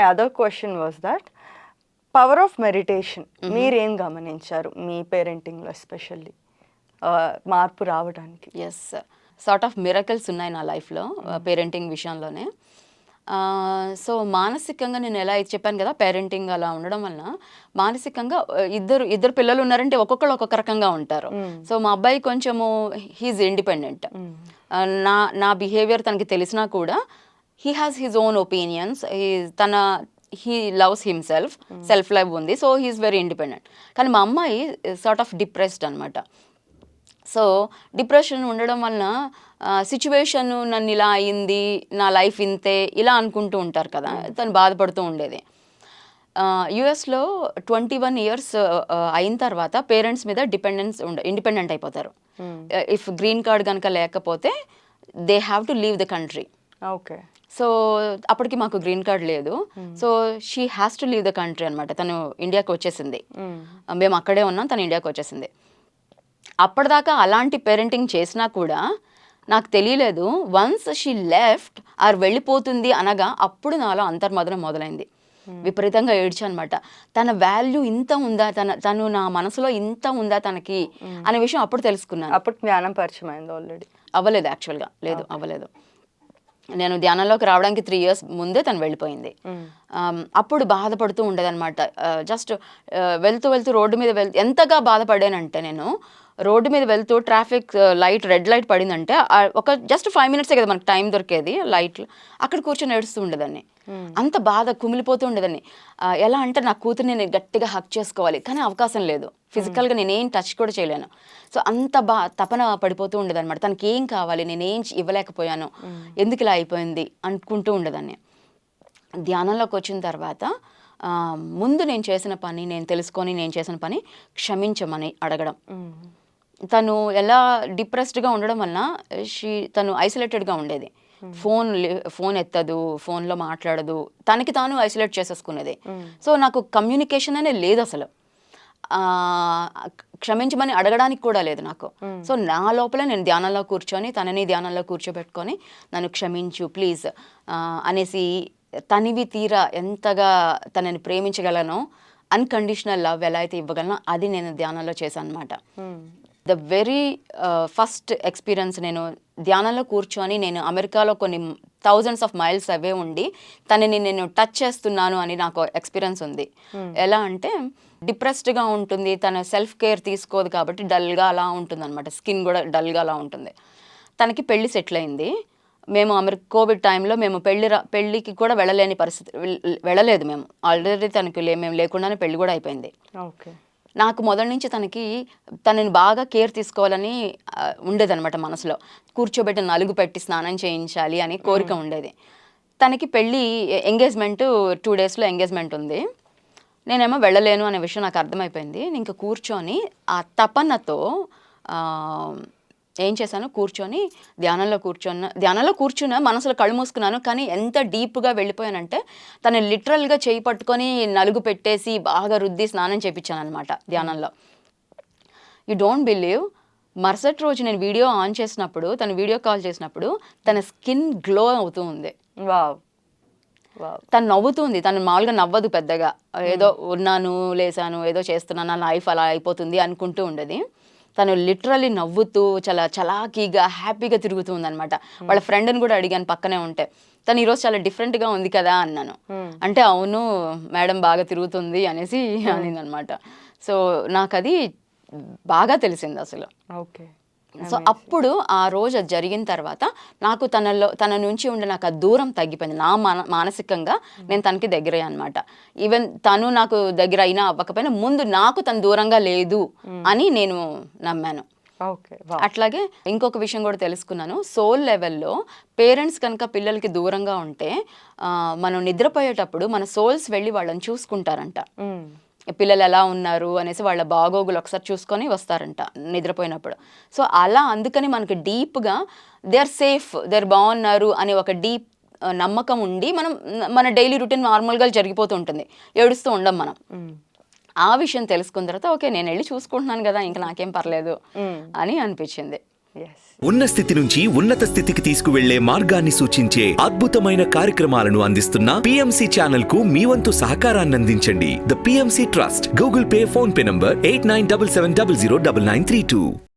Other question was that power of meditation మీరేం గమనించారు మీ పేరెంటింగ్లో especially మార్పు రావడానికి? ఎస్, సార్ట్ ఆఫ్ మిరకల్స్ ఉన్నాయి నా లైఫ్లో పేరెంటింగ్ విషయంలోనే. సో మానసికంగా నేను ఎలా అయితే చెప్పాను కదా, పేరెంటింగ్ అలా ఉండడం వలన మానసికంగా ఇద్దరు పిల్లలు ఉన్నారంటే ఒక్కొక్కరు ఒక్కొక్క రకంగా ఉంటారు. సో మా అబ్బాయి కొంచెము హీఈస్ ఇండిపెండెంట్. నా బిహేవియర్ తనకి తెలిసినా కూడా he has his own opinions. He loves himself, self love ఉంది. So he's very independent. కానీ మా అమ్మాయి సార్ట్ ఆఫ్ డిప్రెస్డ్ అనమాట. సో డిప్రెషన్ ఉండడం వలన సిచ్యువేషన్ నన్ను ఇలా అయింది, నా లైఫ్ ఇంతే ఇలా అనుకుంటూ ఉంటారు కదా, తను బాధపడుతూ ఉండేది. యుఎస్లో 21 years అయిన తర్వాత పేరెంట్స్ మీద ఇండిపెండెంట్ అయిపోతారు. ఇఫ్ గ్రీన్ కార్డ్ కనుక లేకపోతే they have to leave the country. Okay. So అప్పటికి మాకు గ్రీన్ కార్డ్ లేదు. So she has to leave the country అనమాట. తను ఇండియాకి వచ్చేసింది. మేము అక్కడే ఉన్నాం, తను ఇండియాకి వచ్చేసింది. అప్పటిదాకా అలాంటి పేరెంటింగ్ చేసినా కూడా నాకు తెలియలేదు. వన్స్ షీ లెఫ్ట్ ఆర్ వెళ్ళిపోతుంది అనగా అప్పుడు నాలో అంతర్మదనం మొదలైంది. విపరీతంగా ఏడ్చనమాట. తన వాల్యూ ఇంత ఉందా, తను నా మనసులో ఇంత ఉందా తనకి అనే విషయం అప్పుడు తెలుసుకున్నాను. అప్పుడు జ్ఞానం పరిచయం అయింది. ఆల్రెడీ అవ్వలేదు, యాక్చువల్గా లేదు, అవ్వలేదు. నేను ధ్యానంలోకి రావడానికి 3 years ముందే తను వెళ్ళిపోయింది. అప్పుడు బాధపడుతూ ఉండేదన్నమాట. జస్ట్ వెళ్తూ రోడ్డు మీద ఎంతగా బాధపడానంటే, నేను రోడ్డు మీద వెళ్తూ ట్రాఫిక్ లైట్, రెడ్ లైట్ పడిందంటే ఒక జస్ట్ 5 minutes కదా మనకు టైం దొరికేది లైట్లు, అక్కడ కూర్చొని ఏడుస్తూ ఉండేదాన్ని. అంత బాధ కుమిలిపోతూ ఉండేదాన్ని. ఎలా అంటే నా కూతుర్ని నేను గట్టిగా హక్ చేసుకోవాలి, కానీ అవకాశం లేదు. ఫిజికల్గా నేనేం టచ్ కూడా చేయలేను. సో అంత తపన పడిపోతూ ఉండేదన్నమాట. తనకి ఏం కావాలి, నేనేం ఇవ్వలేకపోయాను, ఎందుకు ఇలా అయిపోయింది అనుకుంటూ ఉండేదాన్ని. ధ్యానంలోకి వచ్చిన తర్వాత ముందు నేను చేసిన పని, నేను తెలుసుకొని నేను చేసిన పని క్షమించమని అడగడం. తను ఎలా డిప్రెస్డ్గా ఉండడం వలన తను ఐసోలేటెడ్గా ఉండేది. ఫోన్ ఎత్తదు, ఫోన్లో మాట్లాడదు, తనకి తాను ఐసోలేట్ చేసేసుకునేది. సో నాకు కమ్యూనికేషన్ అనే లేదు అసలు. క్షమించమని అడగడానికి కూడా లేదు నాకు. సో నా లోపల నేను ధ్యానంలో కూర్చొని తనని ధ్యానంలో కూర్చోబెట్టుకొని నన్ను క్షమించు ప్లీజ్ అనేసి తనివి తీరా ఎంతగా తనని ప్రేమించగలనో, అన్కండిషనల్ లవ్ ఎలా అయితే ఇవ్వగలనో అది నేను ధ్యానంలో చేశాను అనమాట. ద వెరీ ఫస్ట్ ఎక్స్పీరియన్స్, నేను ధ్యానంలో కూర్చొని నేను అమెరికాలో కొన్ని thousands of miles అవే ఉండి తనని నేను టచ్ చేస్తున్నాను అని నాకు ఎక్స్పీరియన్స్ ఉంది. ఎలా అంటే డిప్రెస్డ్గా ఉంటుంది, తన సెల్ఫ్ కేర్ తీసుకోదు కాబట్టి డల్గా అలా ఉంటుంది అనమాట. స్కిన్ కూడా డల్గా అలా ఉంటుంది. తనకి పెళ్లి సెటిల్ అయింది. మేము కోవిడ్ టైంలో మేము పెళ్ళికి కూడా వెళ్ళలేని పరిస్థితి, వెళ్ళలేదు మేము. ఆల్రెడీ తనకి మేము లేకుండానే పెళ్ళి కూడా అయిపోయింది. ఓకే. నాకు మొదటి నుంచి తనని బాగా కేర్ తీసుకోవాలని ఉండేదన్నమాట మనసులో. కూర్చోబెట్టి నలుగు పెట్టి స్నానం చేయించాలి అని కోరిక ఉండేది. తనకి పెళ్ళి ఎంగేజ్మెంట్ 2 daysలో ఎంగేజ్మెంట్ ఉంది. నేనేమో వెళ్ళలేను అనే విషయం నాకు అర్థమైపోయింది. ఇంకా కూర్చొని ఆ తపనతో ఏం చేశాను, ధ్యానంలో కూర్చున్నా, మనసులో కళ్ళు మూసుకున్నాను. కానీ ఎంత డీప్గా వెళ్ళిపోయానంటే తను లిటరల్గా చేయి పట్టుకొని నలుగు పెట్టేసి బాగా రుద్ది స్నానం చేయించాను అనమాట ధ్యానంలో. యూ డోంట్ బిలీవ్, మరుసటి రోజు నేను వీడియో ఆన్ చేసినప్పుడు, తను వీడియో కాల్ చేసినప్పుడు తన స్కిన్ గ్లో అవుతూ ఉంది. వావ్. తను నవ్వుతుంది. తను మామూలుగా నవ్వదు పెద్దగా, ఏదో ఉన్నాను, లేసాను, ఏదో చేస్తున్నాను, నా లైఫ్ అలా అయిపోతుంది అనుకుంటూ ఉండేది. తను లిటరల్లీ నవ్వుతూ చాలా చలాకీగా హ్యాపీగా తిరుగుతూ ఉందన్నమాట. వాళ్ళ ఫ్రెండ్ని కూడా అడిగాను పక్కనే ఉంటే, తను ఈరోజు చాలా డిఫరెంట్గా ఉంది కదా అన్నాను. అంటే అవును మేడం బాగా తిరుగుతుంది అనేసి అనిందనమాట. సో నాకు అది బాగా తెలిసింది అసలు. ఓకే. సో అప్పుడు ఆ రోజు అది జరిగిన తర్వాత నాకు తన నుంచి ఉండే నాకు ఆ దూరం తగ్గిపోయింది. నా మానసికంగా నేను తనకి దగ్గర అనమాట. ఈవెన్ తను నాకు దగ్గర అయినా అవ్వకపోయినా ముందు నాకు తను దూరంగా లేదు అని నేను నమ్మాను. అట్లాగే ఇంకొక విషయం కూడా తెలుసుకున్నాను. సోల్ లెవెల్లో పేరెంట్స్ కనుక పిల్లలకి దూరంగా ఉంటే మనం నిద్రపోయేటప్పుడు మన సోల్స్ వెళ్ళి వాళ్ళని చూసుకుంటారంట. పిల్లలు ఎలా ఉన్నారు అనేసి వాళ్ళ బాగోగులు ఒకసారి చూసుకొని వస్తారంట నిద్రపోయినప్పుడు. సో అలా అందుకని మనకి డీప్గా they are safe, they are బాగున్నారు అనే ఒక డీప్ నమ్మకం ఉండి మన డైలీ రొటీన్ నార్మల్గా జరిగిపోతూ ఉంటుంది, ఏడుస్తూ ఉండం మనం. ఆ విషయం తెలుసుకున్న తర్వాత ఓకే నేను వెళ్ళి చూసుకుంటున్నాను కదా, ఇంకా నాకేం పర్లేదు అని అనిపించింది. ఎస్. ఉన్న స్థితి నుంచి ఉన్నత స్థితికి తీసుకువెళ్లే మార్గాన్ని సూచించే అద్భుతమైన కార్యక్రమాలను అందిస్తున్న PMC ఛానల్ కు మీ వంతు సహకారాన్ని అందించండి. The PMC trust, Google pay, phone pay number 8977009932.